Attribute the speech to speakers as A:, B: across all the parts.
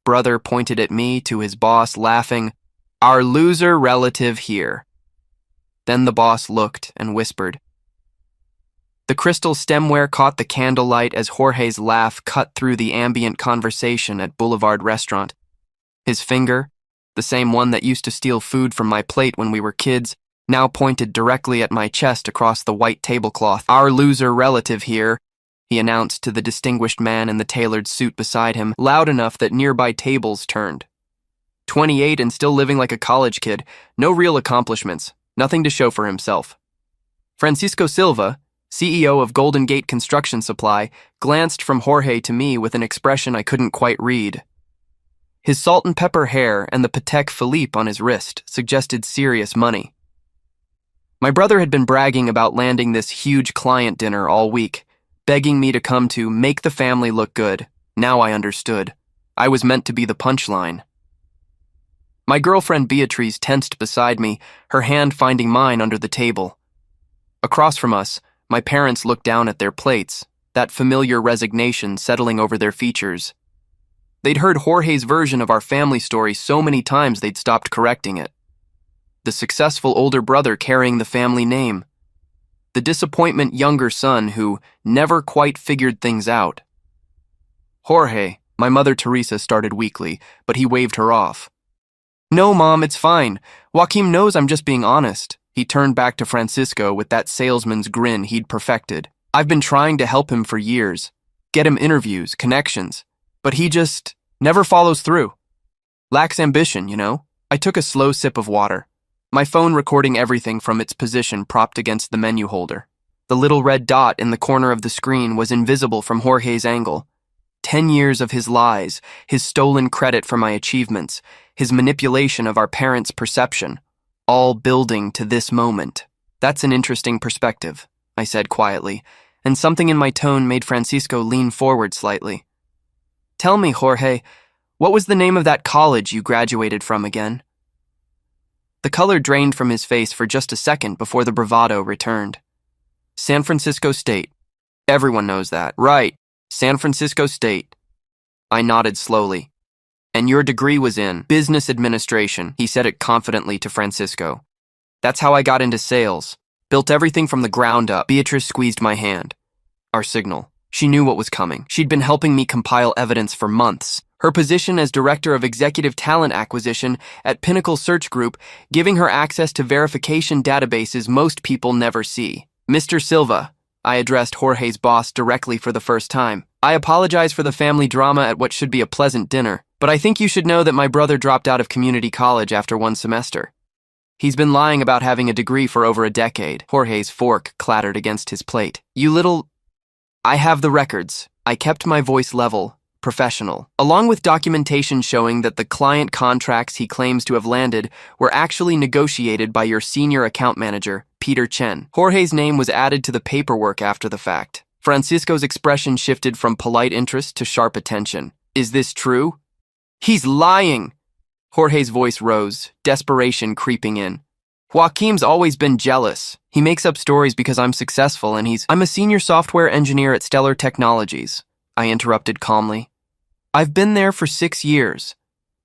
A: brother pointed at me to his boss, laughing, "Our loser relative here." Then the boss looked and whispered. The crystal stemware caught the candlelight as Jorge's laugh cut through the ambient conversation at Boulevard Restaurant. His finger, the same one that used to steal food from my plate when we were kids, now pointed directly at my chest across the white tablecloth. "Our loser relative here," he announced to the distinguished man in the tailored suit beside him, loud enough that nearby tables turned. 28 and still living like a college kid, no real accomplishments, nothing to show for himself. Francisco Silva, CEO of Golden Gate Construction Supply, glanced from Jorge to me with an expression I couldn't quite read. His salt and pepper hair and the Patek Philippe on his wrist suggested serious money. My brother had been bragging about landing this huge client dinner all week, begging me to come to make the family look good. Now I understood. I was meant to be the punchline. My girlfriend Beatrice tensed beside me, her hand finding mine under the table. Across from us, my parents looked down at their plates, that familiar resignation settling over their features. They'd heard Jorge's version of our family story so many times they'd stopped correcting it. The successful older brother carrying the family name. The disappointment younger son who never quite figured things out. "Jorge," my mother Teresa started weakly, but he waved her off. "No, Mom, it's fine. Joaquim knows I'm just being honest." He turned back to Francisco with that salesman's grin he'd perfected. "I've been trying to help him for years, get him interviews, connections, but he just never follows through. Lacks ambition, you know?" I took a slow sip of water, my phone recording everything from its position propped against the menu holder. The little red dot in the corner of the screen was invisible from Jorge's angle. 10 years of his lies, his stolen credit for my achievements, his manipulation of our parents' perception, all building to this moment. "That's an interesting perspective," I said quietly, and something in my tone made Francisco lean forward slightly. "Tell me, Jorge, what was the name of that college you graduated from again?" The color drained from his face for just a second before the bravado returned. "San Francisco State. Everyone knows that." "Right, San Francisco State." I nodded slowly. "And your degree was in business administration," he said it confidently to Francisco. "That's how I got into sales. Built everything from the ground up." Beatrice squeezed my hand. Our signal. She knew what was coming. She'd been helping me compile evidence for months. Her position as Director of Executive Talent Acquisition at Pinnacle Search Group, giving her access to verification databases most people never see. "Mr. Silva," I addressed Jorge's boss directly for the first time. "I apologize for the family drama at what should be a pleasant dinner, but I think you should know that my brother dropped out of community college after one semester. He's been lying about having a degree for over a decade." Jorge's fork clattered against his plate. "You little..." "I have the records." I kept my voice level, professional, along with documentation showing that the client contracts he claims to have landed were actually negotiated by your senior account manager, Peter Chen. Jorge's name was added to the paperwork after the fact. Francisco's expression shifted from polite interest to sharp attention. "Is this true?" "He's lying!" Jorge's voice rose, desperation creeping in. "Joaquim's always been jealous. He makes up stories because I'm successful and I'm a senior software engineer at Stellar Technologies," I interrupted calmly. "I've been there for 6 years.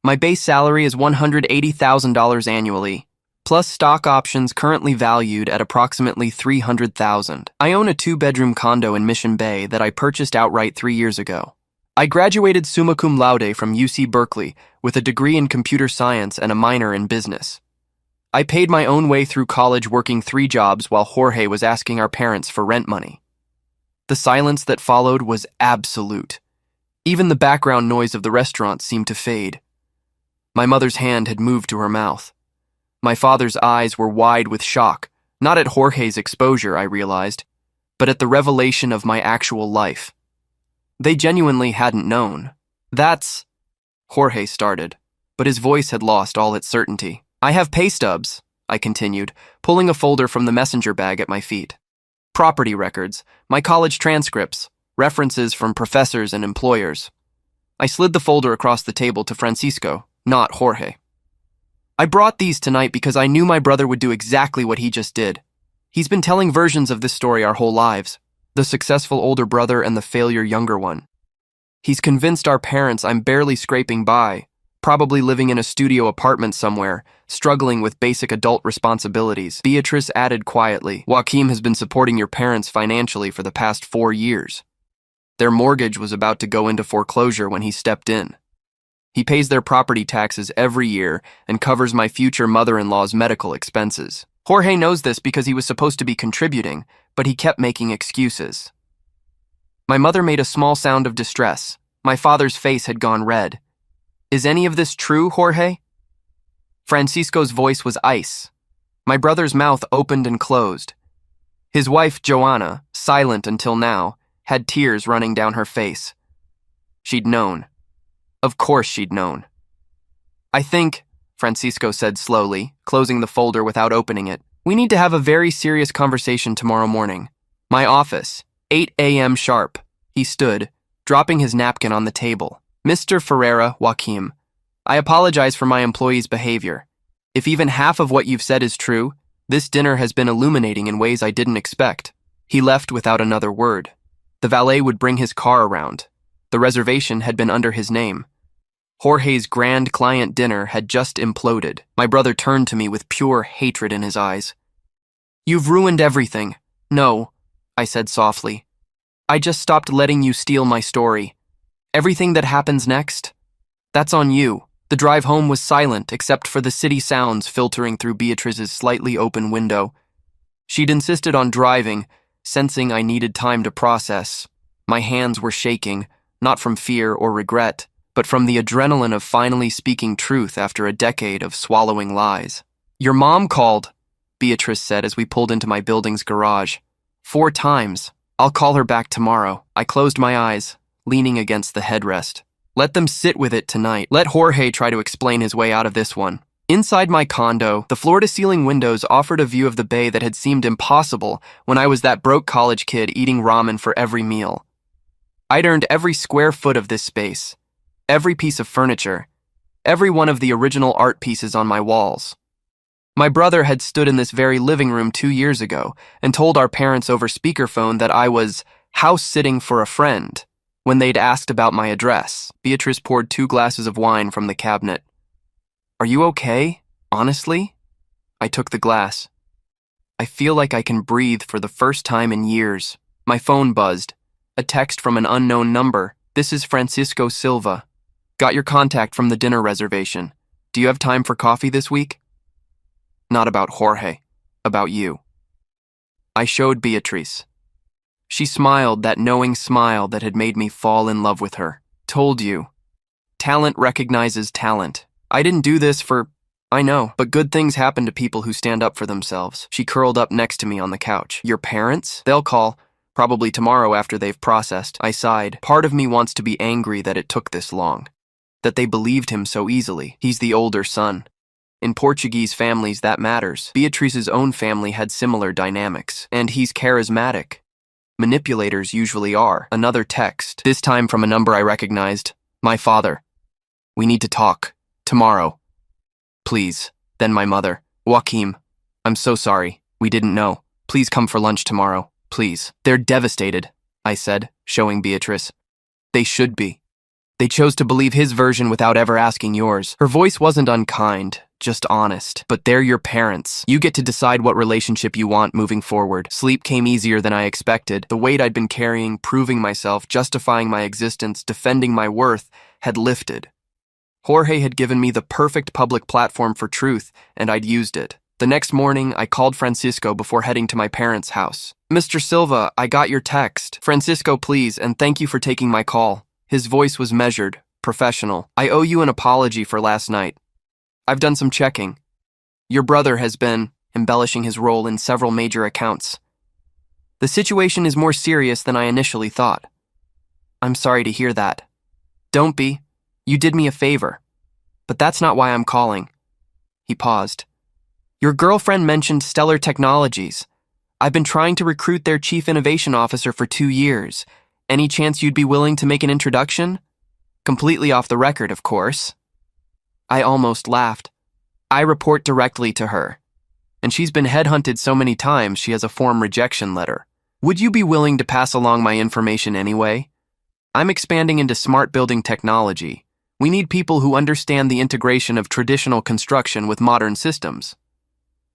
A: My base salary is $180,000 annually, plus stock options currently valued at approximately $300,000. I own a 2-bedroom condo in Mission Bay that I purchased outright 3 years ago. I graduated summa cum laude from UC Berkeley with a degree in computer science and a minor in business. I paid my own way through college working 3 jobs while Jorge was asking our parents for rent money." The silence that followed was absolute. Even the background noise of the restaurant seemed to fade. My mother's hand had moved to her mouth. My father's eyes were wide with shock, not at Jorge's exposure, I realized, but at the revelation of my actual life. They genuinely hadn't known. "That's..." Jorge started, but his voice had lost all its certainty. "I have pay stubs," I continued, pulling a folder from the messenger bag at my feet. "Property records, my college transcripts, references from professors and employers." I slid the folder across the table to Francisco, not Jorge. "I brought these tonight because I knew my brother would do exactly what he just did. He's been telling versions of this story our whole lives. The successful older brother and the failure younger one. He's convinced our parents I'm barely scraping by, probably living in a studio apartment somewhere, struggling with basic adult responsibilities. Beatrice added quietly, Joaquim has been supporting your parents financially for the past 4 years. Their mortgage was about to go into foreclosure when he stepped in. He pays their property taxes every year and covers my future mother-in-law's medical expenses. Jorge knows this because he was supposed to be contributing, but he kept making excuses. My mother made a small sound of distress. My father's face had gone red. Is any of this true, Jorge? Francisco's voice was ice. My brother's mouth opened and closed. His wife, Joanna, silent until now, had tears running down her face. She'd known. Of course she'd known. I think, Francisco said slowly, closing the folder without opening it, we need to have a very serious conversation tomorrow morning. My office, 8 a.m. sharp. He stood, dropping his napkin on the table. Mr. Ferreira, Joaquim, I apologize for my employee's behavior. If even half of what you've said is true, this dinner has been illuminating in ways I didn't expect. He left without another word. The valet would bring his car around. The reservation had been under his name. Jorge's grand client dinner had just imploded. My brother turned to me with pure hatred in his eyes. You've ruined everything. No, I said softly. I just stopped letting you steal my story. Everything that happens next, that's on you. The drive home was silent except for the city sounds filtering through Beatrice's slightly open window. She'd insisted on driving, sensing I needed time to process. My hands were shaking, not from fear or regret, but from the adrenaline of finally speaking truth after a decade of swallowing lies. Your mom called, Beatrice said as we pulled into my building's garage. 4 times. I'll call her back tomorrow. I closed my eyes, leaning against the headrest. Let them sit with it tonight. Let Jorge try to explain his way out of this one. Inside my condo, the floor-to-ceiling windows offered a view of the bay that had seemed impossible when I was that broke college kid eating ramen for every meal. I'd earned every square foot of this space, every piece of furniture, every one of the original art pieces on my walls. My brother had stood in this very living room 2 years ago and told our parents over speakerphone that I was house-sitting for a friend when they'd asked about my address. Beatrice poured 2 glasses of wine from the cabinet. Are you okay? Honestly? I took the glass. I feel like I can breathe for the first time in years. My phone buzzed. A text from an unknown number. This is Francisco Silva. Got your contact from the dinner reservation. Do you have time for coffee this week? Not about Jorge. About you. I showed Beatrice. She smiled, that knowing smile that had made me fall in love with her. Told you. Talent recognizes talent. I didn't do this for... I know, but good things happen to people who stand up for themselves. She curled up next to me on the couch. Your parents? They'll call. Probably tomorrow after they've processed. I sighed. Part of me wants to be angry that it took this long. That they believed him so easily. He's the older son. In Portuguese families, that matters. Beatrice's own family had similar dynamics. And he's charismatic. Manipulators usually are. Another text, this time from a number I recognized. My father. We need to talk. Tomorrow. Please. Then my mother. Joaquim. I'm so sorry. We didn't know. Please come for lunch tomorrow. Please. They're devastated, I said, showing Beatrice. They should be. They chose to believe his version without ever asking yours. Her voice wasn't unkind, just honest. But they're your parents. You get to decide what relationship you want moving forward. Sleep came easier than I expected. The weight I'd been carrying, proving myself, justifying my existence, defending my worth, had lifted. Jorge had given me the perfect public platform for truth, and I'd used it. The next morning, I called Francisco before heading to my parents' house. Mr. Silva, I got your text. Francisco, please, and thank you for taking my call. His voice was measured, professional. I owe you an apology for last night. I've done some checking. Your brother has been embellishing his role in several major accounts. The situation is more serious than I initially thought. I'm sorry to hear that. Don't be. You did me a favor. But that's not why I'm calling. He paused. Your girlfriend mentioned Stellar Technologies. I've been trying to recruit their chief innovation officer for 2 years. Any chance you'd be willing to make an introduction? Completely off the record, of course. I almost laughed. I report directly to her. And she's been headhunted so many times she has a form rejection letter. Would you be willing to pass along my information anyway? I'm expanding into smart building technology. We need people who understand the integration of traditional construction with modern systems.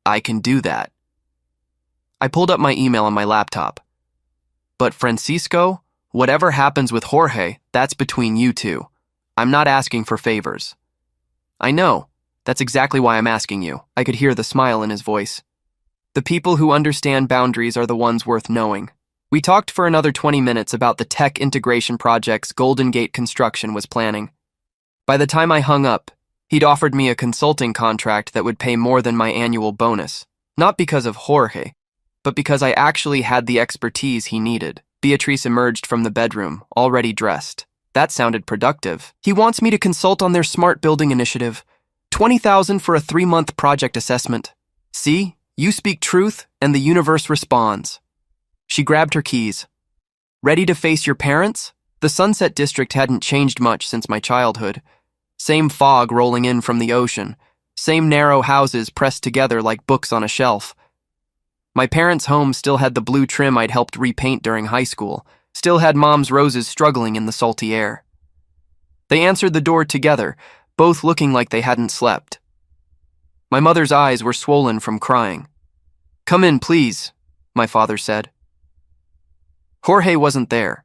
A: I can do that. I pulled up my email on my laptop. But Francisco, whatever happens with Jorge, that's between you two. I'm not asking for favors. I know. That's exactly why I'm asking you. I could hear the smile in his voice. The people who understand boundaries are the ones worth knowing. We talked for another 20 minutes about the tech integration projects Golden Gate Construction was planning. By the time I hung up, he'd offered me a consulting contract that would pay more than my annual bonus. Not because of Jorge, but because I actually had the expertise he needed. Beatrice emerged from the bedroom, already dressed. That sounded productive. He wants me to consult on their smart building initiative. $20,000 for a 3-month project assessment. See, you speak truth, and the universe responds. She grabbed her keys. Ready to face your parents? The Sunset District hadn't changed much since my childhood. Same fog rolling in from the ocean. Same narrow houses pressed together like books on a shelf. My parents' home still had the blue trim I'd helped repaint during high school, still had Mom's roses struggling in the salty air. They answered the door together, both looking like they hadn't slept. My mother's eyes were swollen from crying. "Come in, please," my father said. Jorge wasn't there.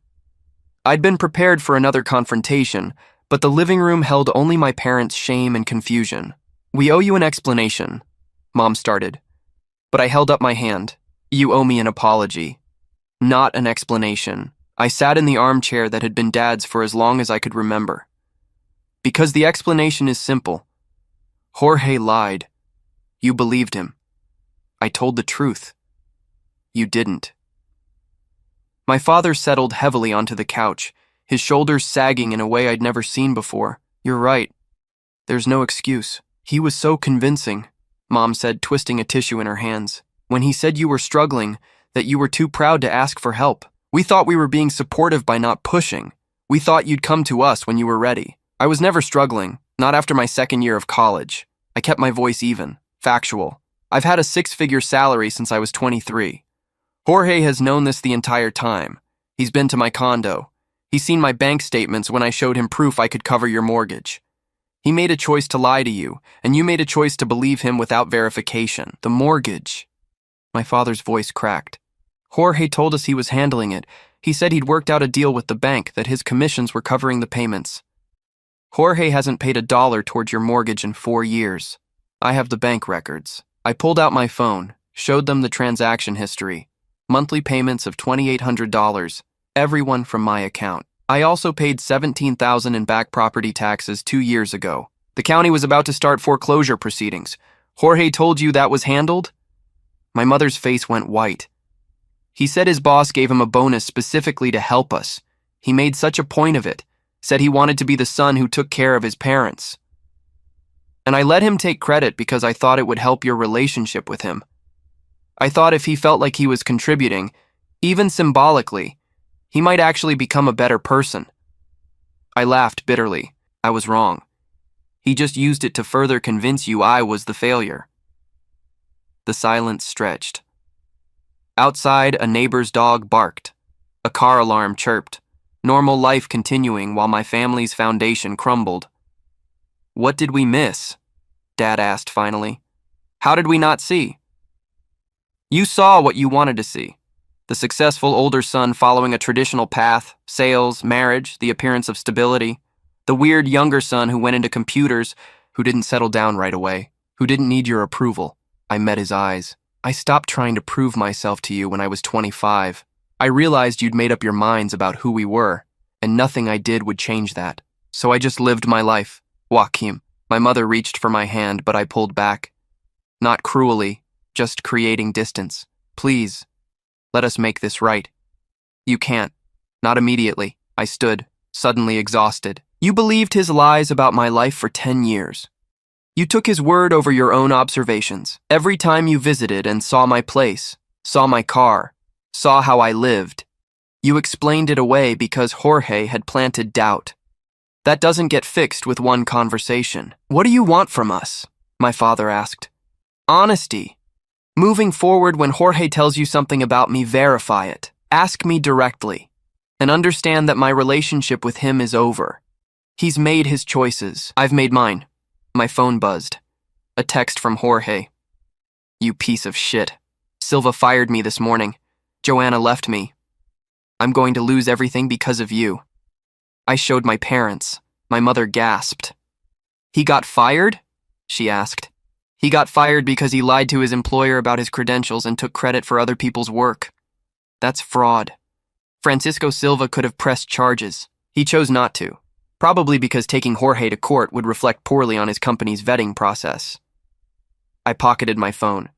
A: I'd been prepared for another confrontation, but the living room held only my parents' shame and confusion. "We owe you an explanation," Mom started. But I held up my hand. "You owe me an apology." Not an explanation. I sat in the armchair that had been Dad's for as long as I could remember. Because the explanation is simple. Jorge lied. You believed him. I told the truth. You didn't. My father settled heavily onto the couch, his shoulders sagging in a way I'd never seen before. "You're right. There's no excuse. He was so convincing," Mom said, twisting a tissue in her hands. "When he said you were struggling, that you were too proud to ask for help. We thought we were being supportive by not pushing. We thought you'd come to us when you were ready. I was never struggling, not after my second year of college. I kept my voice even, factual. I've had a 6-figure salary since I was 23. Jorge has known this the entire time. He's been to my condo. He's seen my bank statements when I showed him proof I could cover your mortgage. He made a choice to lie to you, and you made a choice to believe him without verification. The mortgage." My father's voice cracked. "Jorge told us he was handling it. He said he'd worked out a deal with the bank that his commissions were covering the payments. Jorge hasn't paid $1 towards your mortgage in 4 years. I have the bank records." I pulled out my phone, showed them the transaction history. Monthly payments of $2,800, everyone from my account. I also paid $17,000 in back property taxes 2 years ago. The county was about to start foreclosure proceedings. Jorge told you that was handled? My mother's face went white. He said his boss gave him a bonus specifically to help us. He made such a point of it, said he wanted to be the son who took care of his parents. And I let him take credit because I thought it would help your relationship with him. I thought if he felt like he was contributing, even symbolically, he might actually become a better person. I laughed bitterly. I was wrong. He just used it to further convince you I was the failure. The silence stretched. Outside, a neighbor's dog barked. A car alarm chirped. Normal life continuing while my family's foundation crumbled. "What did we miss?" Dad asked finally. "How did we not see?" "You saw what you wanted to see. The successful older son following a traditional path, sales, marriage, the appearance of stability. The weird younger son who went into computers, who didn't settle down right away, who didn't need your approval." I met his eyes. "I stopped trying to prove myself to you when I was 25. I realized you'd made up your minds about who we were, and nothing I did would change that. So I just lived my life. Joaquim." My mother reached for my hand, but I pulled back. "Not cruelly, just creating distance. Please, let us make this right." "You can't. Not immediately." I stood, suddenly exhausted. "You believed his lies about my life for 10 years. You took his word over your own observations. Every time you visited and saw my place, saw my car, saw how I lived, you explained it away because Jorge had planted doubt. That doesn't get fixed with one conversation." "What do you want from us?" my father asked. "Honesty. Moving forward, when Jorge tells you something about me, verify it. Ask me directly. and understand that my relationship with him is over. He's made his choices. I've made mine. My phone buzzed. A text from Jorge. You piece of shit. Silva fired me this morning. Joanna left me. I'm going to lose everything because of you. I showed my parents. My mother gasped. He got fired? She asked. He got fired because he lied to his employer about his credentials and took credit for other people's work. That's fraud. Francisco Silva could have pressed charges. He chose not to, probably because taking Jorge to court would reflect poorly on his company's vetting process. I pocketed my phone.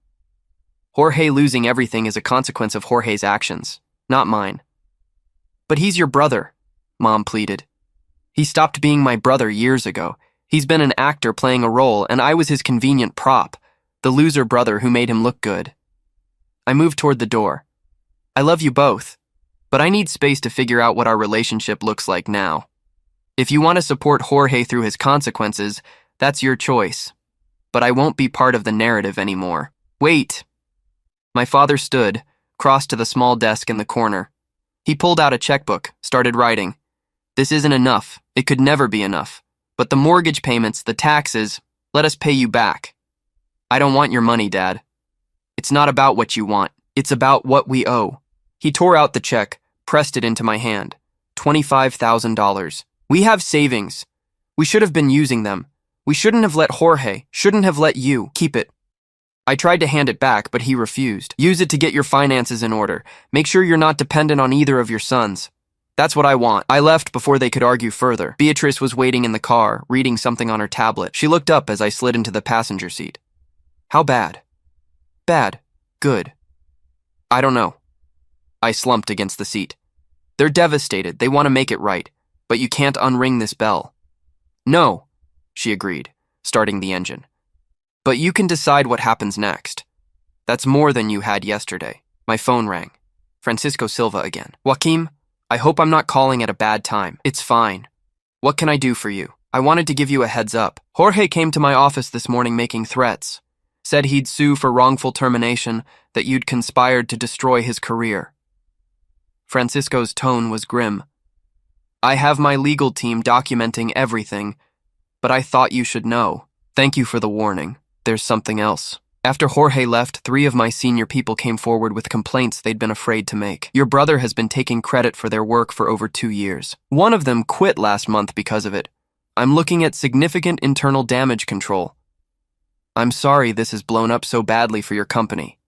A: Jorge losing everything is a consequence of Jorge's actions, not mine. But he's your brother, Mom pleaded. He stopped being my brother years ago. He's been an actor playing a role, and I was his convenient prop, the loser brother who made him look good. I moved toward the door. I love you both, but I need space to figure out what our relationship looks like now. If you want to support Jorge through his consequences, that's your choice. But I won't be part of the narrative anymore. Wait. My father stood, crossed to the small desk in the corner. He pulled out a checkbook, started writing. This isn't enough. It could never be enough. But the mortgage payments, the taxes, let us pay you back. I don't want your money, Dad. It's not about what you want. It's about what we owe. He tore out the check, pressed it into my hand. $25,000. We have savings. We should have been using them. We shouldn't have let Jorge, shouldn't have let you keep it. I tried to hand it back, but he refused. Use it to get your finances in order. Make sure you're not dependent on either of your sons. That's what I want. I left before they could argue further. Beatrice was waiting in the car, reading something on her tablet. She looked up as I slid into the passenger seat. How bad? Bad. Good. I don't know. I slumped against the seat. They're devastated. They want to make it right. But you can't unring this bell. No, she agreed, starting the engine. But you can decide what happens next. That's more than you had yesterday. My phone rang. Francisco Silva again. Joaquim, I hope I'm not calling at a bad time. It's fine. What can I do for you? I wanted to give you a heads up. Jorge came to my office this morning making threats. Said he'd sue for wrongful termination, that you'd conspired to destroy his career. Francisco's tone was grim. I have my legal team documenting everything, but I thought you should know. Thank you for the warning. There's something else. After Jorge left, 3 of my senior people came forward with complaints they'd been afraid to make. Your brother has been taking credit for their work for over 2 years. One of them quit last month because of it. I'm looking at significant internal damage control. I'm sorry this has blown up so badly for your company.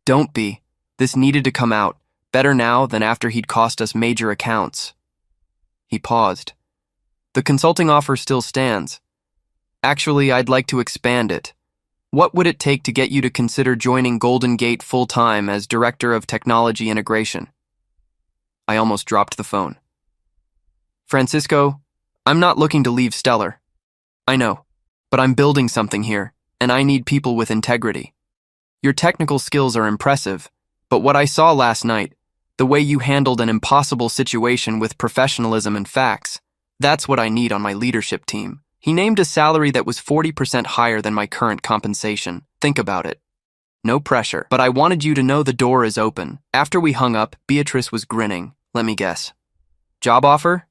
A: Don't be. This needed to come out, better now than after he'd cost us major accounts. He paused. The consulting offer still stands. Actually, I'd like to expand it. What would it take to get you to consider joining Golden Gate full-time as Director of Technology Integration? I almost dropped the phone. Francisco, I'm not looking to leave Stellar. I know, but I'm building something here, and I need people with integrity. Your technical skills are impressive, but what I saw last night, the way you handled an impossible situation with professionalism and facts, that's what I need on my leadership team. He named a salary that was 40% higher than my current compensation. Think about it. No pressure, but I wanted you to know the door is open. After we hung up, Beatrice was grinning. Let me guess. Job offer?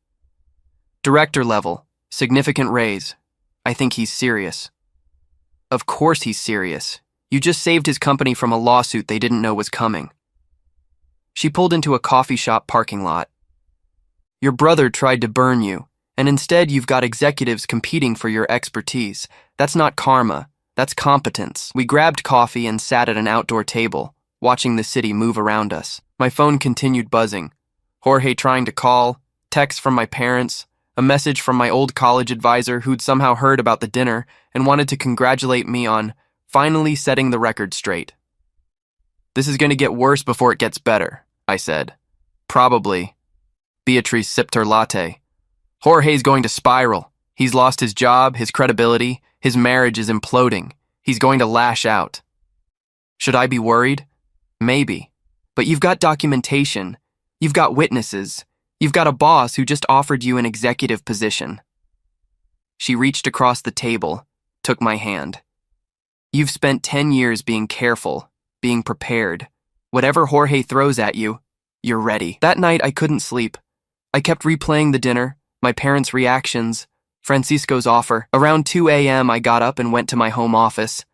A: Director level. Significant raise. I think he's serious. Of course he's serious. You just saved his company from a lawsuit they didn't know was coming. She pulled into a coffee shop parking lot. Your brother tried to burn you. And instead, you've got executives competing for your expertise. That's not karma. That's competence. We grabbed coffee and sat at an outdoor table, watching the city move around us. My phone continued buzzing. Jorge trying to call, texts from my parents, a message from my old college advisor who'd somehow heard about the dinner and wanted to congratulate me on finally setting the record straight. This is going to get worse before it gets better, I said. Probably. Beatrice sipped her latte. Jorge's going to spiral. He's lost his job, his credibility, his marriage is imploding. He's going to lash out. Should I be worried? Maybe. But you've got documentation. You've got witnesses. You've got a boss who just offered you an executive position. She reached across the table, took my hand. You've spent 10 years being careful, being prepared. Whatever Jorge throws at you, you're ready. That night I couldn't sleep. I kept replaying the dinner, my parents' reactions, Francisco's offer. Around 2 a.m., I got up and went to my home office.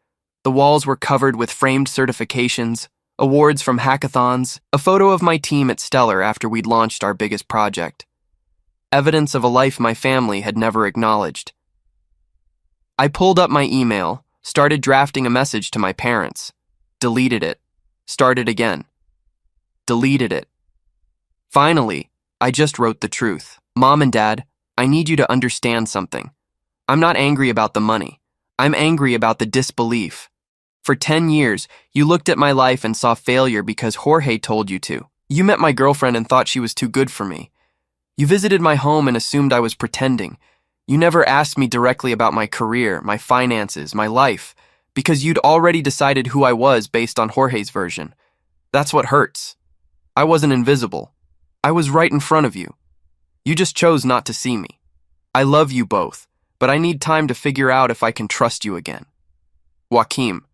A: The walls were covered with framed certifications, awards from hackathons, a photo of my team at Stellar after we'd launched our biggest project. Evidence of a life my family had never acknowledged. I pulled up my email, started drafting a message to my parents, deleted it, started again, deleted it. Finally, I just wrote the truth. Mom and Dad, I need you to understand something. I'm not angry about the money. I'm angry about the disbelief. For 10 years, you looked at my life and saw failure because Jorge told you to. You met my girlfriend and thought she was too good for me. You visited my home and assumed I was pretending. You never asked me directly about my career, my finances, my life, because you'd already decided who I was based on Jorge's version. That's what hurts. I wasn't invisible. I was right in front of you. You just chose not to see me. I love you both, but I need time to figure out if I can trust you again. Joaquim.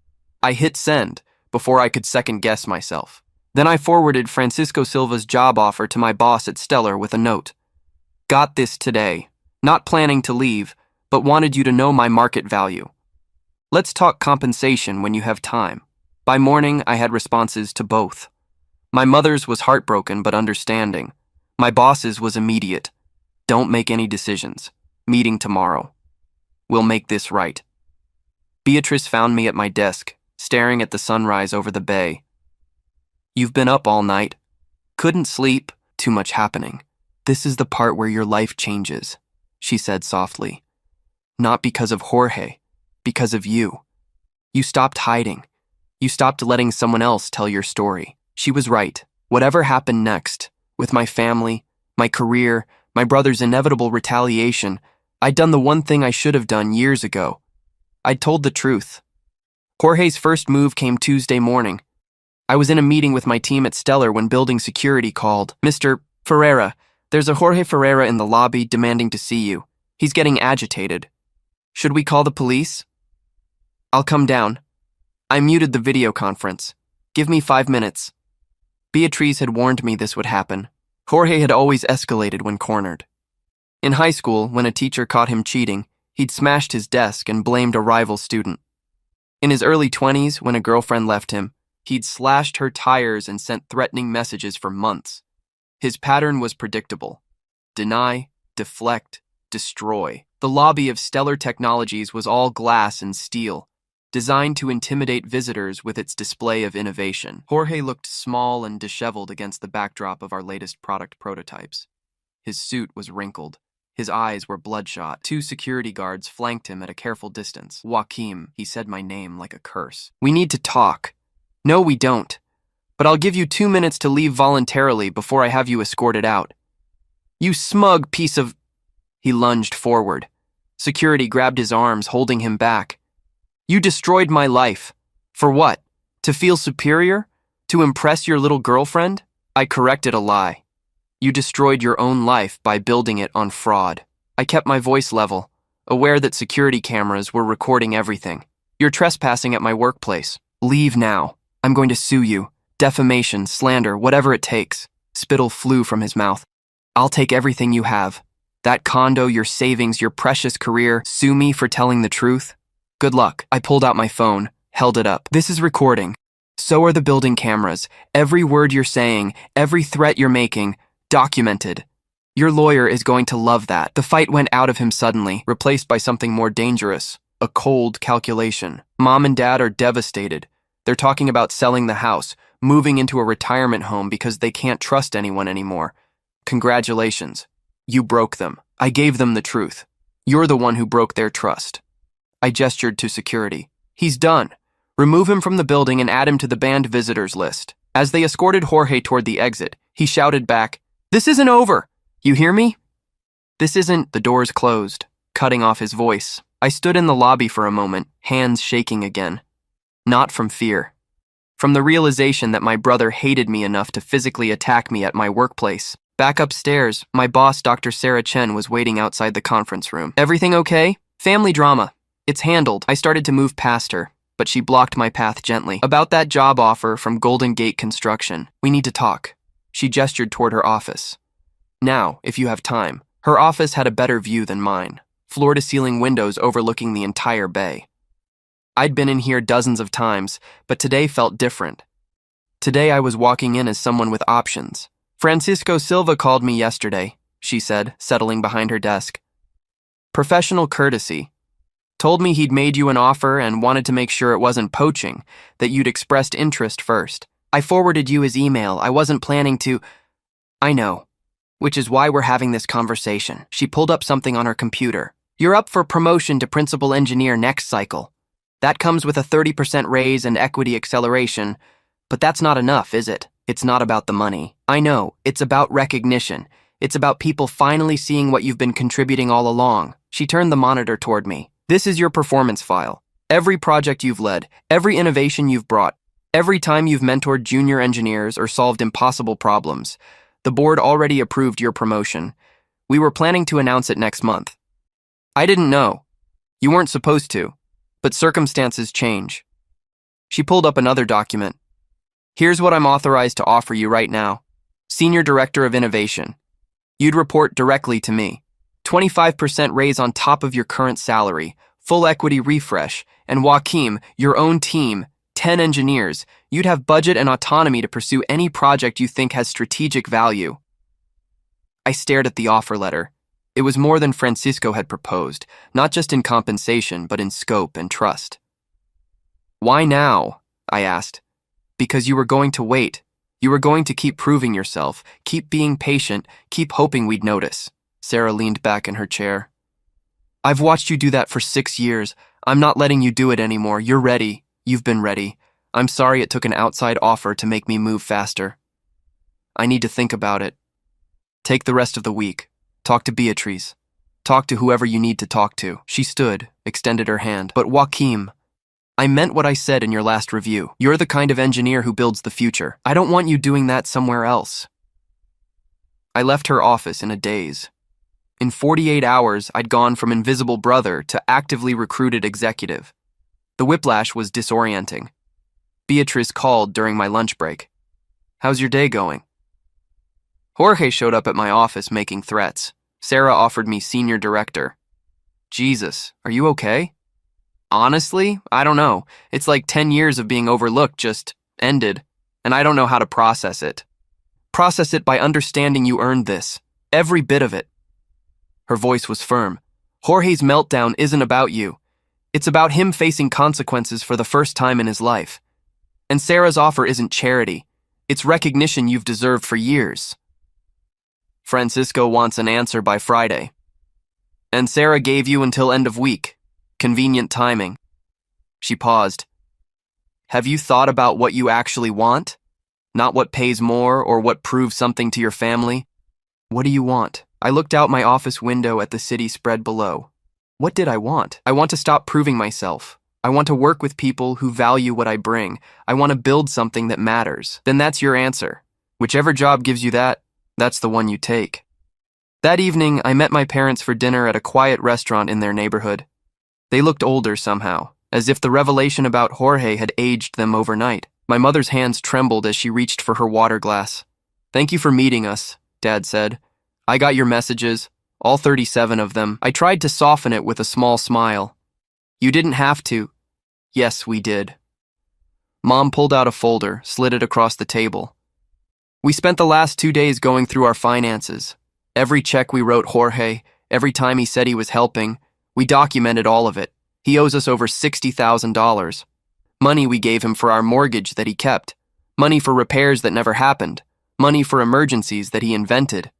A: I hit send before I could second-guess myself. Then I forwarded Francisco Silva's job offer to my boss at Stellar with a note. Got this today. Not planning to leave, but wanted you to know my market value. Let's talk compensation when you have time. By morning, I had responses to both. My mother's was heartbroken but understanding. My boss's was immediate. Don't make any decisions. Meeting tomorrow. We'll make this right. Beatrice found me at my desk, staring at the sunrise over the bay. You've been up all night. Couldn't sleep, too much happening. This is the part where your life changes, she said softly. Not because of Jorge, because of you. You stopped hiding. You stopped letting someone else tell your story. She was right. Whatever happened next, with my family, my career, my brother's inevitable retaliation, I'd done the one thing I should have done years ago. I'd told the truth. Jorge's first move came Tuesday morning. I was in a meeting with my team at Stellar when building security called. Mr. Ferreira, there's a Jorge Ferreira in the lobby demanding to see you. He's getting agitated. Should we call the police? I'll come down. I muted the video conference. Give me 5 minutes. Beatrice had warned me this would happen. Jorge had always escalated when cornered. In high school, when a teacher caught him cheating, he'd smashed his desk and blamed a rival student. In his early 20s, when a girlfriend left him, he'd slashed her tires and sent threatening messages for months. His pattern was predictable. Deny, deflect, destroy. The lobby of Stellar Technologies was all glass and steel, designed to intimidate visitors with its display of innovation. Jorge looked small and disheveled against the backdrop of our latest product prototypes. His suit was wrinkled. His eyes were bloodshot. 2 security guards flanked him at a careful distance. Joaquim, he said my name like a curse. We need to talk. No, we don't. But I'll give you 2 minutes to leave voluntarily before I have you escorted out. You smug piece of... He lunged forward. Security grabbed his arms, holding him back. You destroyed my life. For what? To feel superior? To impress your little girlfriend? I corrected a lie. You destroyed your own life by building it on fraud. I kept my voice level, aware that security cameras were recording everything. You're trespassing at my workplace. Leave now. I'm going to sue you. Defamation, slander, whatever it takes. Spittle flew from his mouth. I'll take everything you have. That condo, your savings, your precious career. Sue me for telling the truth? Good luck. I pulled out my phone, held it up. This is recording. So are the building cameras. Every word you're saying, every threat you're making, documented. Your lawyer is going to love that. The fight went out of him suddenly, replaced by something more dangerous. A cold calculation. Mom and Dad are devastated. They're talking about selling the house, moving into a retirement home because they can't trust anyone anymore. Congratulations. You broke them. I gave them the truth. You're the one who broke their trust. I gestured to security. He's done. Remove him from the building and add him to the banned visitors list. As they escorted Jorge toward the exit, he shouted back, "This isn't over. You hear me?" This isn't. The doors closed, cutting off his voice. I stood in the lobby for a moment, hands shaking again. Not from fear. From the realization that my brother hated me enough to physically attack me at my workplace. Back upstairs, my boss, Dr. Sarah Chen, was waiting outside the conference room. Everything okay? Family drama. It's handled. I started to move past her, but she blocked my path gently. About that job offer from Golden Gate Construction. We need to talk. She gestured toward her office. Now, if you have time. Her office had a better view than mine, floor-to-ceiling windows overlooking the entire bay. I'd been in here dozens of times, but today felt different. Today I was walking in as someone with options. Francisco Silva called me yesterday, she said, settling behind her desk. Professional courtesy. Told me he'd made you an offer and wanted to make sure it wasn't poaching, that you'd expressed interest first. I forwarded you his email. I wasn't planning to. I know. Which is why we're having this conversation. She pulled up something on her computer. You're up for promotion to principal engineer next cycle. That comes with a 30% raise and equity acceleration, but that's not enough, is it? It's not about the money. I know, it's about recognition. It's about people finally seeing what you've been contributing all along. She turned the monitor toward me. This is your performance file. Every project you've led, every innovation you've brought, every time you've mentored junior engineers or solved impossible problems. The board already approved your promotion. We were planning to announce it next month. I didn't know. You weren't supposed to, but circumstances change. She pulled up another document. Here's what I'm authorized to offer you right now. Senior Director of Innovation. You'd report directly to me. 25% raise on top of your current salary, full equity refresh, and Joaquim, your own team, 10 engineers. You'd have budget and autonomy to pursue any project you think has strategic value. I stared at the offer letter. It was more than Francisco had proposed, not just in compensation, but in scope and trust. Why now? I asked. Because you were going to wait. You were going to keep proving yourself, keep being patient, keep hoping we'd notice. Sarah leaned back in her chair. I've watched you do that for 6 years. I'm not letting you do it anymore. You're ready. You've been ready. I'm sorry it took an outside offer to make me move faster. I need to think about it. Take the rest of the week. Talk to Beatrice. Talk to whoever you need to talk to. She stood, extended her hand. But Joaquim, I meant what I said in your last review. You're the kind of engineer who builds the future. I don't want you doing that somewhere else. I left her office in a daze. In 48 hours, I'd gone from invisible brother to actively recruited executive. The whiplash was disorienting. Beatrice called during my lunch break. How's your day going? Jorge showed up at my office making threats. Sarah offered me senior director. Jesus, are you okay? Honestly, I don't know. It's like 10 years of being overlooked just ended, and I don't know how to process it. Process it by understanding you earned this. Every bit of it. Her voice was firm. Jorge's meltdown isn't about you. It's about him facing consequences for the first time in his life. And Sarah's offer isn't charity. It's recognition you've deserved for years. Francisco wants an answer by Friday. And Sarah gave you until end of week. Convenient timing. She paused. Have you thought about what you actually want? Not what pays more or what proves something to your family? What do you want? I looked out my office window at the city spread below. What did I want? I want to stop proving myself. I want to work with people who value what I bring. I want to build something that matters. Then that's your answer. Whichever job gives you that, that's the one you take. That evening, I met my parents for dinner at a quiet restaurant in their neighborhood. They looked older somehow, as if the revelation about Jorge had aged them overnight. My mother's hands trembled as she reached for her water glass. Thank you for meeting us, Dad said. I got your messages, all 37 of them. I tried to soften it with a small smile. You didn't have to. Yes, we did. Mom pulled out a folder, slid it across the table. We spent the last 2 days going through our finances. Every check we wrote Jorge, every time he said he was helping, we documented all of it. He owes us over $60,000. Money we gave him for our mortgage that he kept. Money for repairs that never happened. Money for emergencies that he invented.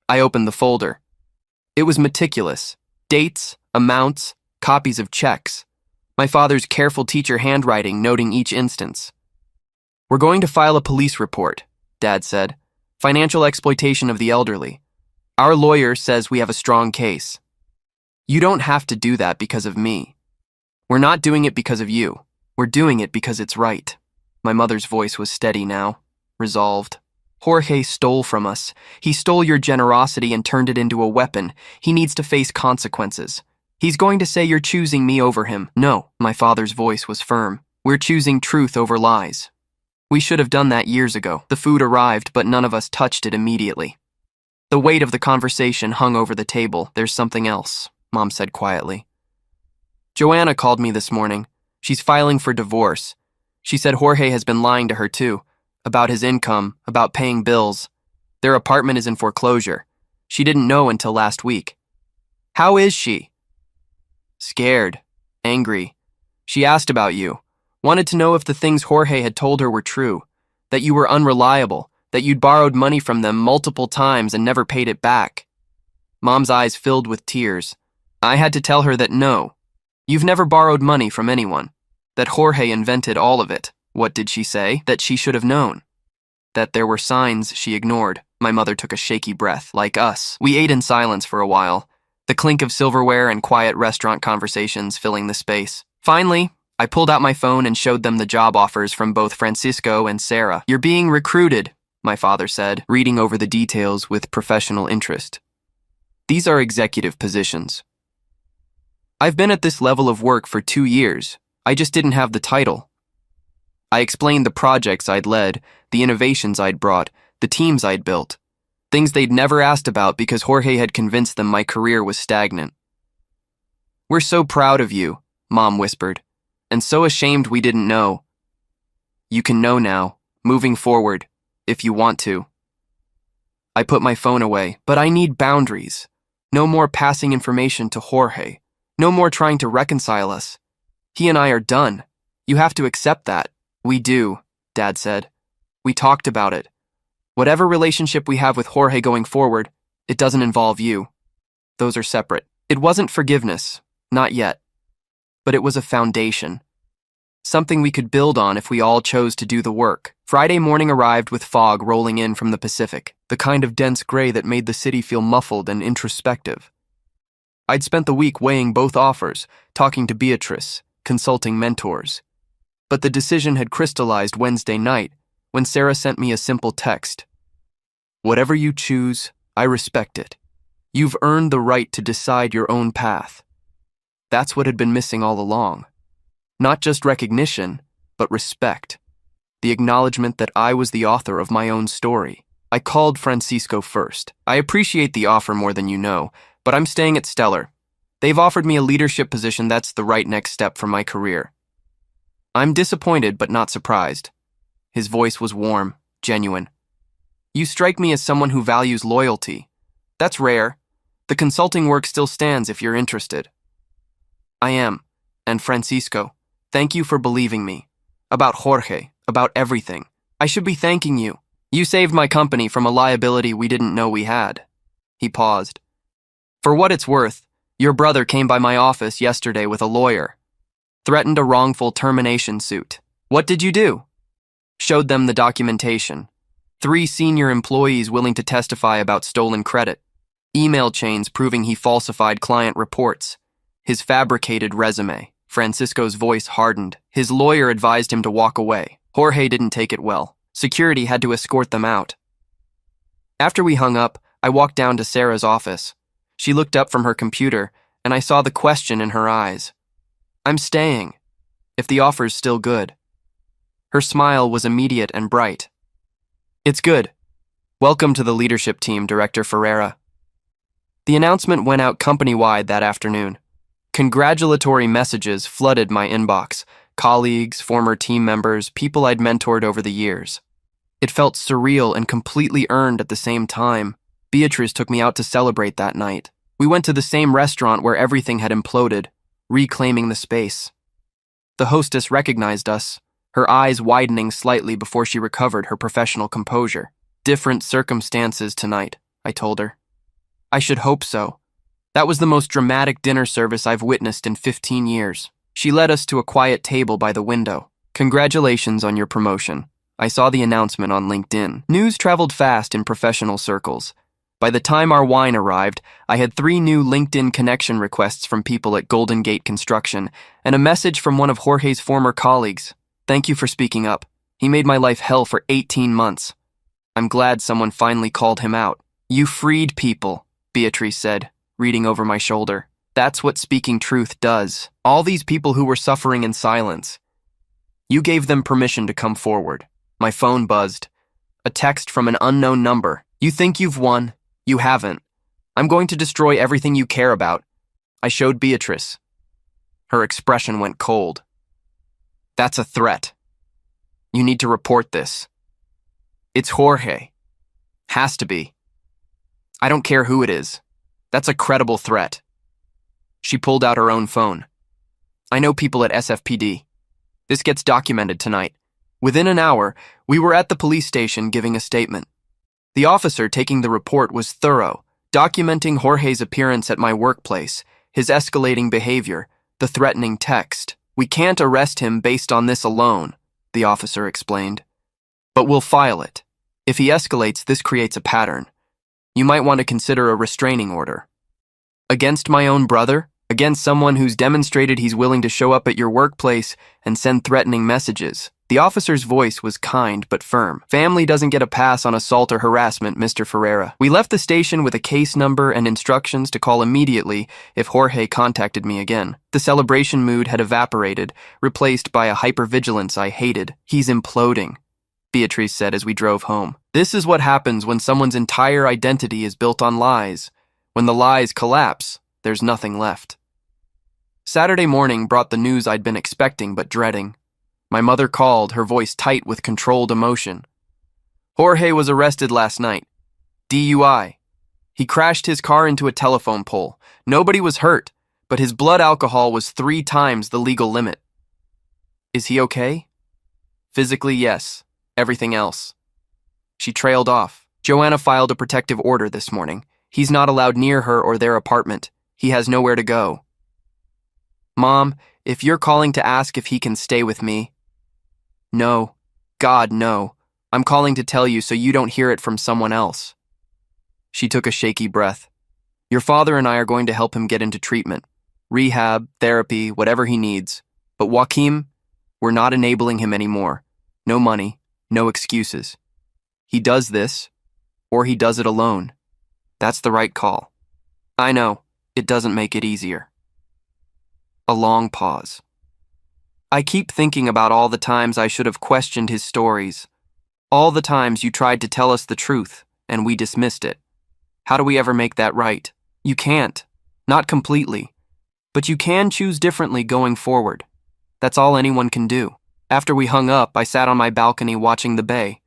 A: I opened the folder. It was meticulous. Dates, amounts, copies of checks. My father's careful teacher handwriting noting each instance. We're going to file a police report, Dad said. Financial exploitation of the elderly. Our lawyer says we have a strong case. You don't have to do that because of me. We're not doing it because of you. We're doing it because it's right. My mother's voice was steady now, resolved. Jorge stole from us. He stole your generosity and turned it into a weapon. He needs to face consequences. He's going to say you're choosing me over him. No, my father's voice was firm. We're choosing truth over lies. We should have done that years ago. The food arrived, but none of us touched it immediately. The weight of the conversation hung over the table. There's something else, Mom said quietly. Joanna called me this morning. She's filing for divorce. She said Jorge has been lying to her too, about his income, about paying bills. Their apartment is in foreclosure. She didn't know until last week. How is she? Scared, angry. She asked about you, wanted to know if the things Jorge had told her were true, that you were unreliable, that you'd borrowed money from them multiple times and never paid it back. Mom's eyes filled with tears. I had to tell her that no, you've never borrowed money from anyone, that Jorge invented all of it. What did she say? That she should have known. That there were signs she ignored. My mother took a shaky breath. Like us. We ate in silence for a while, the clink of silverware and quiet restaurant conversations filling the space. Finally, I pulled out my phone and showed them the job offers from both Francisco and Sarah. You're being recruited, my father said, reading over the details with professional interest. These are executive positions. I've been at this level of work for 2 years. I just didn't have the title. I explained the projects I'd led, the innovations I'd brought, the teams I'd built, things they'd never asked about because Jorge had convinced them my career was stagnant. We're so proud of you, Mom whispered, and so ashamed we didn't know. You can know now, moving forward, if you want to. I put my phone away, but I need boundaries. No more passing information to Jorge. No more trying to reconcile us. He and I are done. You have to accept that. We do, Dad said. We talked about it. Whatever relationship we have with Jorge going forward, it doesn't involve you. Those are separate. It wasn't forgiveness, not yet. But it was a foundation. Something we could build on if we all chose to do the work. Friday morning arrived with fog rolling in from the Pacific, the kind of dense gray that made the city feel muffled and introspective. I'd spent the week weighing both offers, talking to Beatrice, consulting mentors. But the decision had crystallized Wednesday night, when Sarah sent me a simple text. Whatever you choose, I respect it. You've earned the right to decide your own path. That's what had been missing all along. Not just recognition, but respect. The acknowledgement that I was the author of my own story. I called Francisco first. I appreciate the offer more than you know, but I'm staying at Stellar. They've offered me a leadership position that's the right next step for my career. I'm disappointed but not surprised. His voice was warm, genuine. You strike me as someone who values loyalty. That's rare. The consulting work still stands if you're interested. I am. And Francisco, thank you for believing me. About Jorge, about everything. I should be thanking you. You saved my company from a liability we didn't know we had. He paused. For what it's worth, your brother came by my office yesterday with a lawyer. Threatened a wrongful termination suit. What did you do? Showed them the documentation. 3 senior employees willing to testify about stolen credit. Email chains proving he falsified client reports. His fabricated resume. Francisco's voice hardened. His lawyer advised him to walk away. Jorge didn't take it well. Security had to escort them out. After we hung up, I walked down to Sarah's office. She looked up from her computer, and I saw the question in her eyes. I'm staying, if the offer's still good. Her smile was immediate and bright. It's good. Welcome to the leadership team, Director Ferreira. The announcement went out company-wide that afternoon. Congratulatory messages flooded my inbox. Colleagues, former team members, people I'd mentored over the years. It felt surreal and completely earned at the same time. Beatrice took me out to celebrate that night. We went to the same restaurant where everything had imploded, reclaiming the space. The hostess recognized us, her eyes widening slightly before she recovered her professional composure. Different circumstances tonight, I told her. I should hope so. That was the most dramatic dinner service I've witnessed in 15 years. She led us to a quiet table by the window. Congratulations on your promotion. I saw the announcement on LinkedIn. News traveled fast in professional circles. By the time our wine arrived, I had 3 new LinkedIn connection requests from people at Golden Gate Construction and a message from one of Jorge's former colleagues. Thank you for speaking up. He made my life hell for 18 months. I'm glad someone finally called him out. You freed people, Beatrice said, reading over my shoulder. That's what speaking truth does. All these people who were suffering in silence. You gave them permission to come forward. My phone buzzed. A text from an unknown number. You think you've won, You haven't. I'm going to destroy everything you care about. I showed Beatrice. Her expression went cold. That's a threat. You need to report this. It's Jorge. Has to be. I don't care who it is. That's a credible threat. She pulled out her own phone. I know people at SFPD. This gets documented tonight. Within an hour, we were at the police station giving a statement. The officer taking the report was thorough, documenting Jorge's appearance at my workplace, his escalating behavior, the threatening text. We can't arrest him based on this alone, the officer explained. But we'll file it. If he escalates, this creates a pattern. You might want to consider a restraining order. Against my own brother? Against someone who's demonstrated he's willing to show up at your workplace and send threatening messages. The officer's voice was kind but firm. Family doesn't get a pass on assault or harassment, Mr. Ferreira. We left the station with a case number and instructions to call immediately if Jorge contacted me again. The celebration mood had evaporated, replaced by a hypervigilance I hated. He's imploding, Beatrice said as we drove home. This is what happens when someone's entire identity is built on lies. When the lies collapse, there's nothing left. Saturday morning brought the news I'd been expecting but dreading. My mother called, her voice tight with controlled emotion. Jorge was arrested last night. DUI. He crashed his car into a telephone pole. Nobody was hurt, but his blood alcohol was 3 times the legal limit. Is he okay? Physically, yes. Everything else. She trailed off. Joanna filed a protective order this morning. He's not allowed near her or their apartment. He has nowhere to go. Mom, if you're calling to ask if he can stay with me. No. God, no. I'm calling to tell you so you don't hear it from someone else. She took a shaky breath. Your father and I are going to help him get into treatment. Rehab, therapy, whatever he needs. But Joaquim, we're not enabling him anymore. No money, no excuses. He does this, or he does it alone. That's the right call. I know, it doesn't make it easier. A long pause. I keep thinking about all the times I should have questioned his stories. All the times you tried to tell us the truth, and we dismissed it. How do we ever make that right? You can't. Not completely. But you can choose differently going forward. That's all anyone can do. After we hung up, I sat on my balcony watching the bay.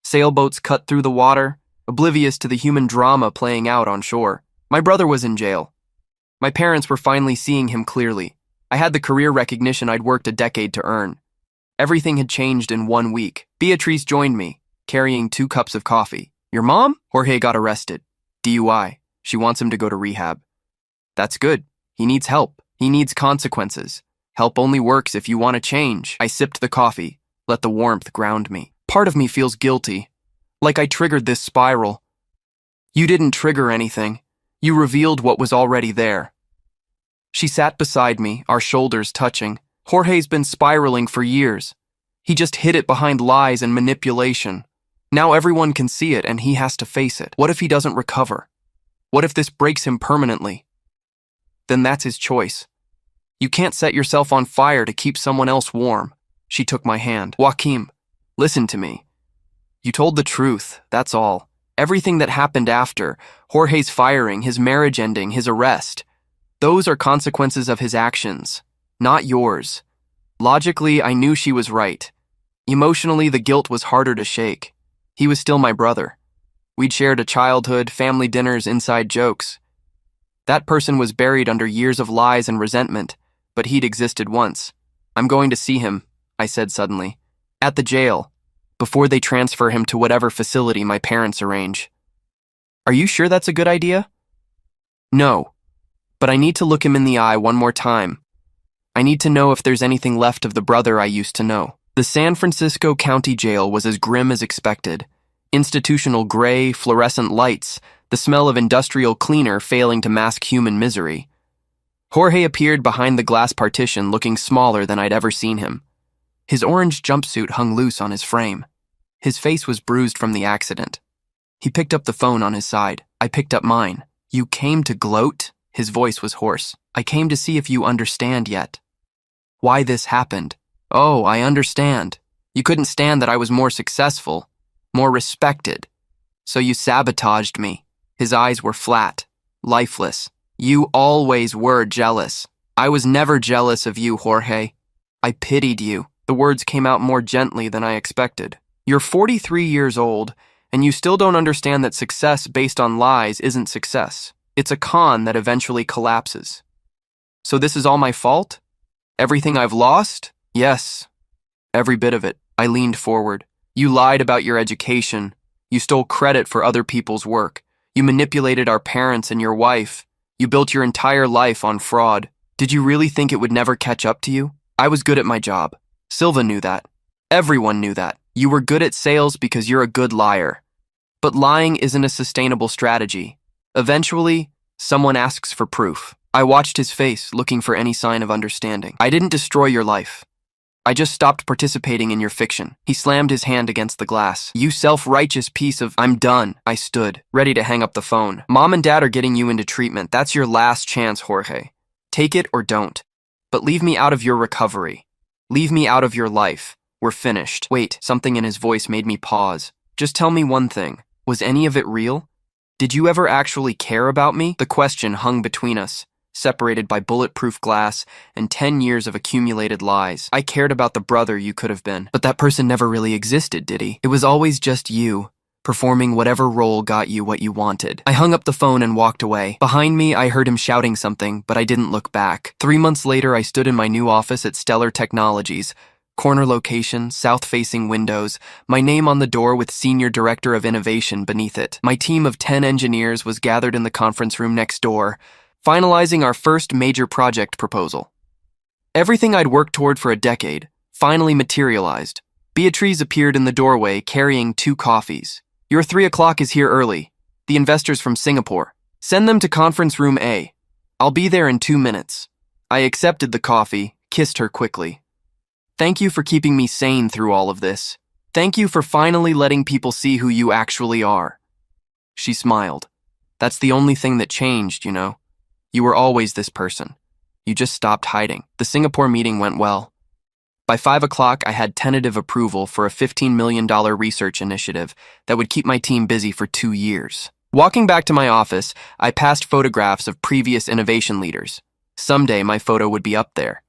A: Sailboats cut through the water, oblivious to the human drama playing out on shore. My brother was in jail. My parents were finally seeing him clearly. I had the career recognition I'd worked a decade to earn. Everything had changed in 1 week. Beatrice joined me, carrying 2 cups of coffee. Your mom? Jorge got arrested. DUI. She wants him to go to rehab. That's good. He needs help. He needs consequences. Help only works if you want to change. I sipped the coffee, let the warmth ground me. Part of me feels guilty, like I triggered this spiral. You didn't trigger anything. You revealed what was already there. She sat beside me, our shoulders touching. Jorge's been spiraling for years. He just hid it behind lies and manipulation. Now everyone can see it and he has to face it. What if he doesn't recover? What if this breaks him permanently? Then that's his choice. You can't set yourself on fire to keep someone else warm. She took my hand. Joaquim, listen to me. You told the truth, that's all. Everything that happened after, Jorge's firing, his marriage ending, his arrest, those are consequences of his actions, not yours. Logically, I knew she was right. Emotionally, the guilt was harder to shake. He was still my brother. We'd shared a childhood, family dinners, inside jokes. That person was buried under years of lies and resentment, but he'd existed once. I'm going to see him, I said suddenly. At the jail, before they transfer him to whatever facility my parents arrange. Are you sure that's a good idea? No. But I need to look him in the eye one more time. I need to know if there's anything left of the brother I used to know. The San Francisco County Jail was as grim as expected. Institutional gray, fluorescent lights, the smell of industrial cleaner failing to mask human misery. Jorge appeared behind the glass partition looking smaller than I'd ever seen him. His orange jumpsuit hung loose on his frame. His face was bruised from the accident. He picked up the phone on his side. I picked up mine. You came to gloat? His voice was hoarse. I came to see if you understand yet. Why this happened. Oh, I understand. You couldn't stand that I was more successful, more respected. So you sabotaged me. His eyes were flat, lifeless. You always were jealous. I was never jealous of you, Jorge. I pitied you. The words came out more gently than I expected. You're 43 years old, and you still don't understand that success based on lies isn't success. It's a con that eventually collapses. So this is all my fault? Everything I've lost? Yes, every bit of it. I leaned forward. You lied about your education. You stole credit for other people's work. You manipulated our parents and your wife. You built your entire life on fraud. Did you really think it would never catch up to you? I was good at my job. Silva knew that. Everyone knew that. You were good at sales because you're a good liar. But lying isn't a sustainable strategy. Eventually, someone asks for proof. I watched his face, looking for any sign of understanding. I didn't destroy your life. I just stopped participating in your fiction. He slammed his hand against the glass. You self-righteous piece of... I'm done. I stood, ready to hang up the phone. Mom and Dad are getting you into treatment. That's your last chance, Jorge. Take it or don't. But leave me out of your recovery. Leave me out of your life. We're finished. Wait, something in his voice made me pause. Just tell me one thing. Was any of it real? Did you ever actually care about me? The question hung between us, separated by bulletproof glass and 10 years of accumulated lies. I cared about the brother you could have been, but that person never really existed, did he? It was always just you, performing whatever role got you what you wanted. I hung up the phone and walked away. Behind me, I heard him shouting something, but I didn't look back. 3 months later, I stood in my new office at Stellar Technologies. Corner location, south-facing windows, my name on the door with Senior Director of Innovation beneath it. My team of 10 engineers was gathered in the conference room next door, finalizing our first major project proposal. Everything I'd worked toward for a decade finally materialized. Beatriz appeared in the doorway carrying 2 coffees. Your 3 o'clock is here early. The investors from Singapore. Send them to conference room A. I'll be there in 2 minutes. I accepted the coffee, kissed her quickly. Thank you for keeping me sane through all of this. Thank you for finally letting people see who you actually are. She smiled. That's the only thing that changed, you know. You were always this person. You just stopped hiding. The Singapore meeting went well. By 5 o'clock, I had tentative approval for a $15 million research initiative that would keep my team busy for 2 years. Walking back to my office, I passed photographs of previous innovation leaders. Someday my photo would be up there.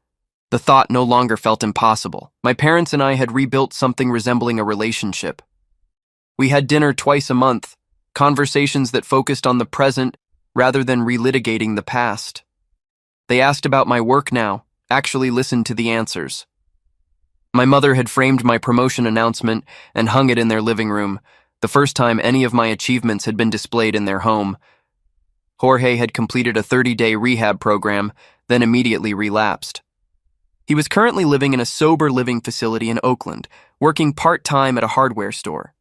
A: The thought no longer felt impossible. My parents and I had rebuilt something resembling a relationship. We had dinner twice a month, conversations that focused on the present rather than relitigating the past. They asked about my work now, actually listened to the answers. My mother had framed my promotion announcement and hung it in their living room, the first time any of my achievements had been displayed in their home. Jorge had completed a 30-day rehab program, then immediately relapsed. He was currently living in a sober living facility in Oakland, working part-time at a hardware store.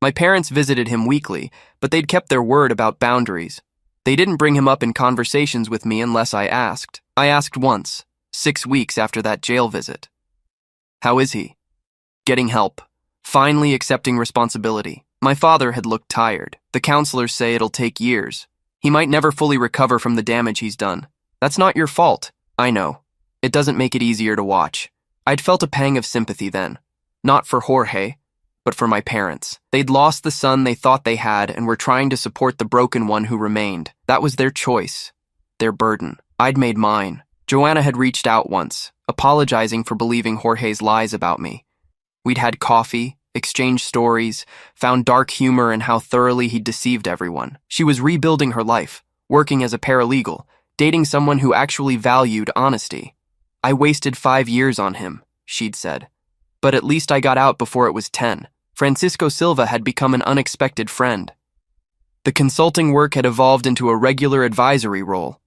A: My parents visited him weekly, but they'd kept their word about boundaries. They didn't bring him up in conversations with me unless I asked. I asked once, 6 weeks after that jail visit. How is he? Getting help. Finally accepting responsibility. My father had looked tired. The counselors say it'll take years. He might never fully recover from the damage he's done. That's not your fault. I know. It doesn't make it easier to watch. I'd felt a pang of sympathy then. Not for Jorge, but for my parents. They'd lost the son they thought they had and were trying to support the broken one who remained. That was their choice, their burden. I'd made mine. Joanna had reached out once, apologizing for believing Jorge's lies about me. We'd had coffee, exchanged stories, found dark humor in how thoroughly he'd deceived everyone. She was rebuilding her life, working as a paralegal, dating someone who actually valued honesty. I wasted 5 years on him, she'd said. But at least I got out before it was 10. Francisco Silva had become an unexpected friend. The consulting work had evolved into a regular advisory role.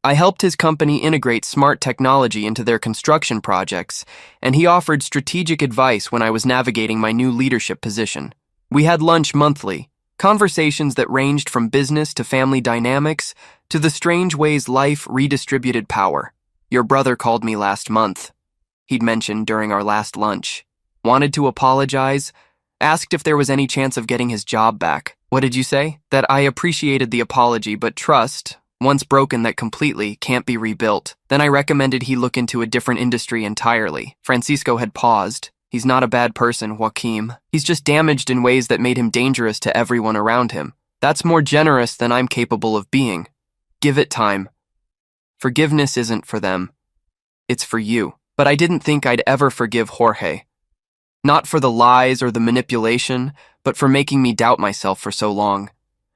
A: I helped his company integrate smart technology into their construction projects, and he offered strategic advice when I was navigating my new leadership position. We had lunch monthly, conversations that ranged from business to family dynamics to the strange ways life redistributed power. Your brother called me last month, he'd mentioned during our last lunch. Wanted to apologize, asked if there was any chance of getting his job back. What did you say? That I appreciated the apology, but trust, once broken that completely, can't be rebuilt. Then I recommended he look into a different industry entirely. Francisco had paused. He's not a bad person, Joaquim. He's just damaged in ways that made him dangerous to everyone around him. That's more generous than I'm capable of being. Give it time. Forgiveness isn't for them. It's for you. But I didn't think I'd ever forgive Jorge. Not for the lies or the manipulation, but for making me doubt myself for so long.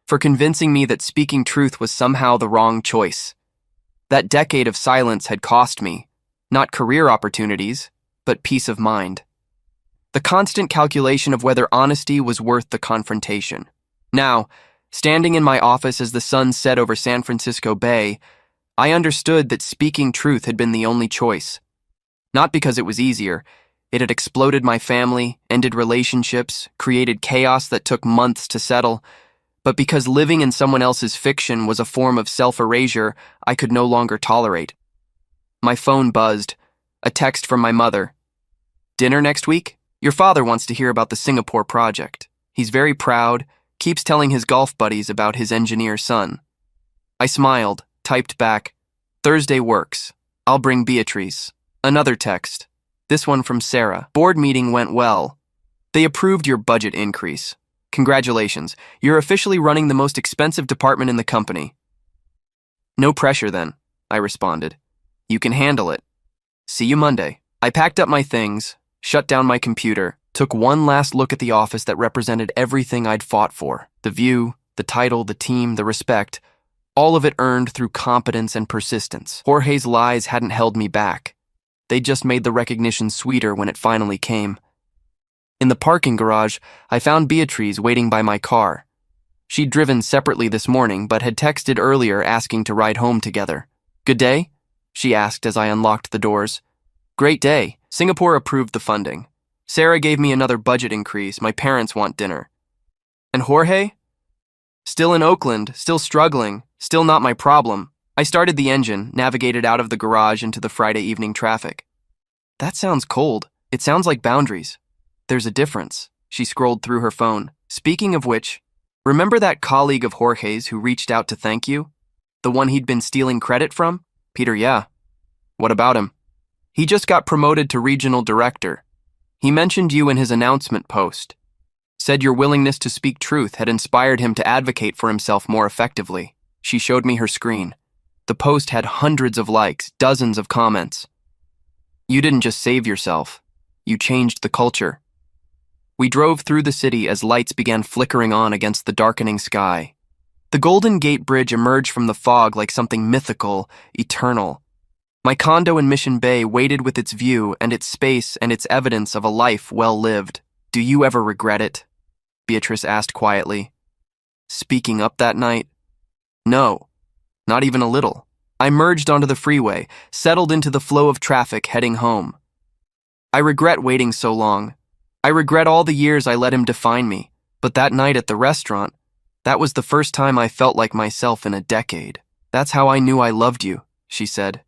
A: For convincing me that speaking truth was somehow the wrong choice. That decade of silence had cost me, not career opportunities, but peace of mind. The constant calculation of whether honesty was worth the confrontation. Now, standing in my office as the sun set over San Francisco Bay, I understood that speaking truth had been the only choice. Not because it was easier. It had exploded my family, ended relationships, created chaos that took months to settle, but because living in someone else's fiction was a form of self-erasure I could no longer tolerate. My phone buzzed. A text from my mother. Dinner next week? Your father wants to hear about the Singapore project. He's very proud, keeps telling his golf buddies about his engineer son. I smiled, typed back, Thursday works. I'll bring Beatrice. Another text. This one from Sarah. Board meeting went well. They approved your budget increase. Congratulations, you're officially running the most expensive department in the company. No pressure then, I responded. You can handle it. See you Monday. I packed up my things, shut down my computer, took one last look at the office that represented everything I'd fought for. The view, the title, the team, the respect, all of it earned through competence and persistence. Jorge's lies hadn't held me back. They just made the recognition sweeter when it finally came. In the parking garage, I found Beatrice waiting by my car. She'd driven separately this morning, but had texted earlier asking to ride home together. Good day? She asked as I unlocked the doors. Great day. Singapore approved the funding. Sarah gave me another budget increase. My parents want dinner. And Jorge? Still in Oakland, still struggling, still not my problem. I started the engine, navigated out of the garage into the Friday evening traffic. That sounds cold. It sounds like boundaries. There's a difference. She scrolled through her phone. Speaking of which, remember that colleague of Jorge's who reached out to thank you? The one he'd been stealing credit from? Peter, yeah. What about him? He just got promoted to regional director. He mentioned you in his announcement post. Said your willingness to speak truth had inspired him to advocate for himself more effectively. She showed me her screen. The post had hundreds of likes, dozens of comments. You didn't just save yourself. You changed the culture. We drove through the city as lights began flickering on against the darkening sky. The Golden Gate Bridge emerged from the fog like something mythical, eternal. My condo in Mission Bay waited with its view and its space and its evidence of a life well lived. Do you ever regret it? Beatrice asked quietly. Speaking up that night? No, not even a little. I merged onto the freeway, settled into the flow of traffic heading home. I regret waiting so long. I regret all the years I let him define me, but that night at the restaurant, that was the first time I felt like myself in a decade. That's how I knew I loved you, she said.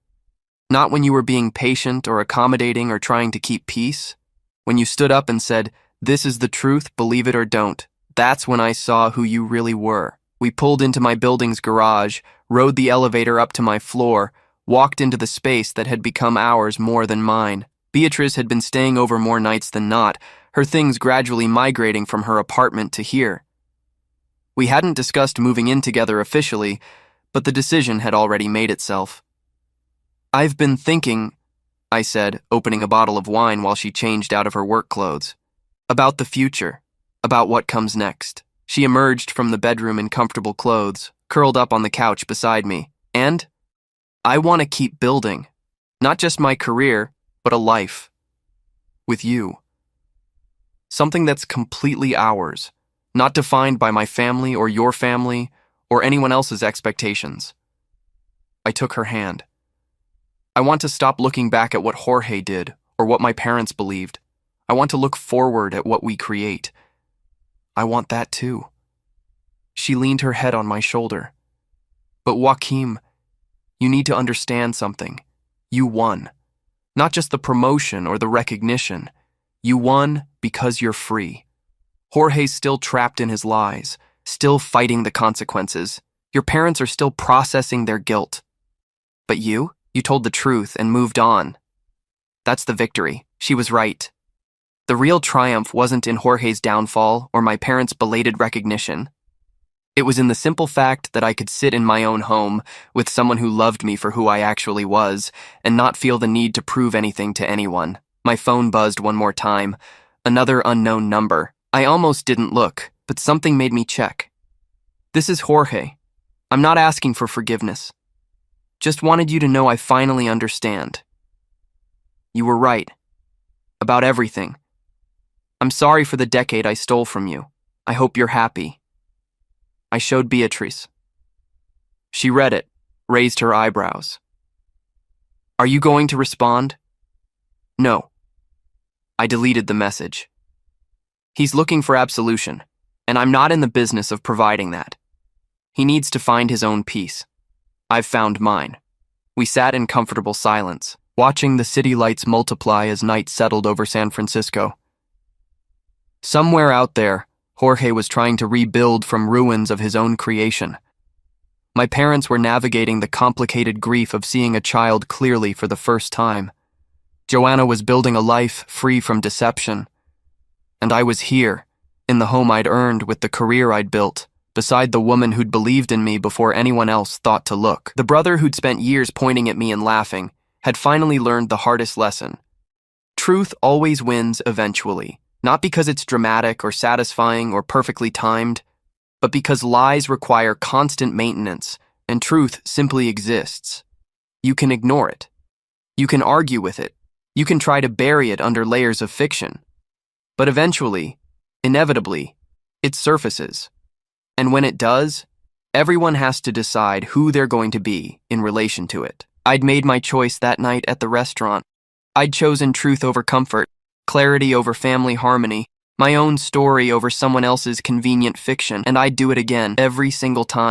A: Not when you were being patient or accommodating or trying to keep peace. When you stood up and said, this is the truth, believe it or don't. That's when I saw who you really were. We pulled into my building's garage, rode the elevator up to my floor, walked into the space that had become ours more than mine. Beatrice had been staying over more nights than not, her things gradually migrating from her apartment to here. We hadn't discussed moving in together officially, but the decision had already made itself. I've been thinking, I said, opening a bottle of wine while she changed out of her work clothes, about the future, about what comes next. She emerged from the bedroom in comfortable clothes, curled up on the couch beside me, and I want to keep building, not just my career, but a life. With you. Something that's completely ours, not defined by my family or your family or anyone else's expectations. I took her hand. I want to stop looking back at what Jorge did or what my parents believed. I want to look forward at what we create. I want that too. She leaned her head on my shoulder. But Joaquim, you need to understand something. You won. Not just the promotion or the recognition. You won because you're free. Jorge's still trapped in his lies, still fighting the consequences. Your parents are still processing their guilt. But you told the truth and moved on. That's the victory. She was right. The real triumph wasn't in Jorge's downfall or my parents' belated recognition. It was in the simple fact that I could sit in my own home with someone who loved me for who I actually was and not feel the need to prove anything to anyone. My phone buzzed one more time. Another unknown number. I almost didn't look, but something made me check. This is Jorge. I'm not asking for forgiveness. Just wanted you to know I finally understand. You were right. About everything. I'm sorry for the decade I stole from you. I hope you're happy. I showed Beatrice. She read it, raised her eyebrows. Are you going to respond? No. I deleted the message. He's looking for absolution, and I'm not in the business of providing that. He needs to find his own peace. I've found mine. We sat in comfortable silence, watching the city lights multiply as night settled over San Francisco. Somewhere out there, Jorge was trying to rebuild from ruins of his own creation. My parents were navigating the complicated grief of seeing a child clearly for the first time. Joanna was building a life free from deception. And I was here, in the home I'd earned with the career I'd built, beside the woman who'd believed in me before anyone else thought to look. The brother who'd spent years pointing at me and laughing had finally learned the hardest lesson. Truth always wins eventually, not because it's dramatic or satisfying or perfectly timed, but because lies require constant maintenance and truth simply exists. You can ignore it. You can argue with it. You can try to bury it under layers of fiction. But eventually, inevitably, it surfaces. And when it does, everyone has to decide who they're going to be in relation to it. I'd made my choice that night at the restaurant. I'd chosen truth over comfort, clarity over family harmony, my own story over someone else's convenient fiction, and I'd do it again every single time.